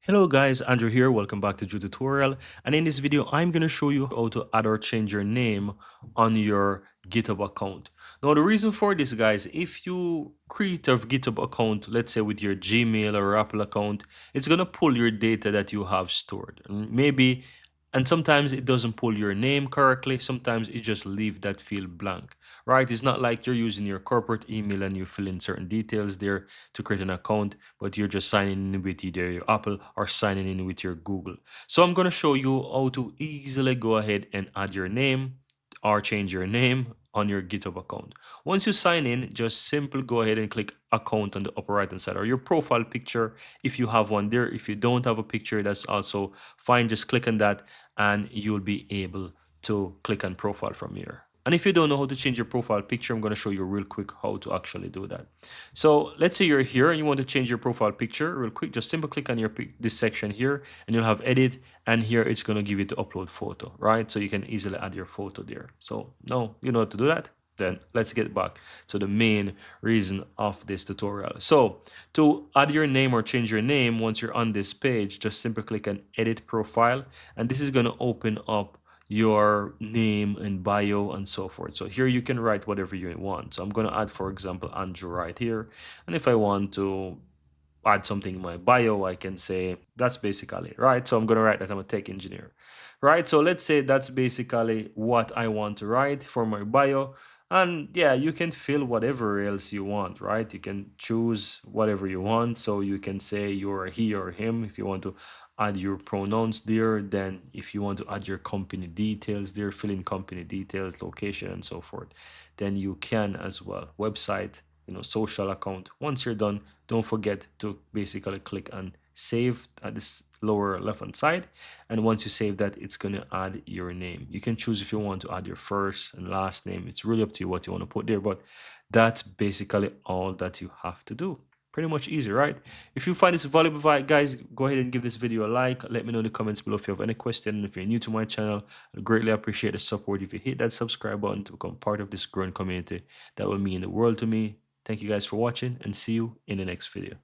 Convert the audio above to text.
Hello guys, Andrew here. Welcome back to Drew Tutorial. And in this video, I'm going to show you how to add or change your name on your GitHub account. Now, the reason for this, guys, if you create a GitHub account, let's say with your Gmail or Apple account, it's going to pull your data that you have stored. And sometimes it doesn't pull your name correctly. Sometimes it just leave that field blank, right? It's not like you're using your corporate email and you fill in certain details there to create an account, but you're just signing in with either your Apple or signing in with your Google. So I'm going to show you how to easily go ahead and add your name or change your name on your GitHub account. Once you sign in, just simply go ahead and click account on the upper right hand side or your profile picture if you have one there. If you don't have a picture, that's also fine. Just click on that and you'll be able to click on profile from here. And if you don't know how to change your profile picture, I'm going to show you real quick how to actually do that. So let's say you're here and you want to change your profile picture real quick. Just simply click on this section here and you'll have edit, and here it's going to give you to upload photo, right? So you can easily add your photo there. So now you know how to do that. Then let's get back to the main reason of this tutorial. So to add your name or change your name, once you're on this page, just simply click on edit profile, and this is going to open up your name and bio and so forth. So here you can write whatever you want. So I'm going to add, for example, Andrew right here. And if I want to add something in my bio, I can say that's basically it, right? So I'm going to write that I'm a tech engineer, right? So let's say that's basically what I want to write for my bio. And yeah, you can fill whatever else you want, right? You can choose whatever you want. So you can say you're he or him if you want to add your pronouns there. Then if you want to add your company details there, fill in company details, location, and so forth, then you can as well. Website, social account. Once you're done, don't forget to basically click on save at this lower left hand side, and once you save that, it's going to add your name. You can choose if you want to add your first and last name. It's really up to you what you want to put there, but that's basically all that you have to do. Pretty much easy, right? If you find this valuable, guys, go ahead and give this video a like. Let me know in the comments below if you have any question. And if you're new to my channel, I'd greatly appreciate the support. If you hit that subscribe button to become part of this growing community, that will mean the world to me. Thank you guys for watching, and see you in the next video.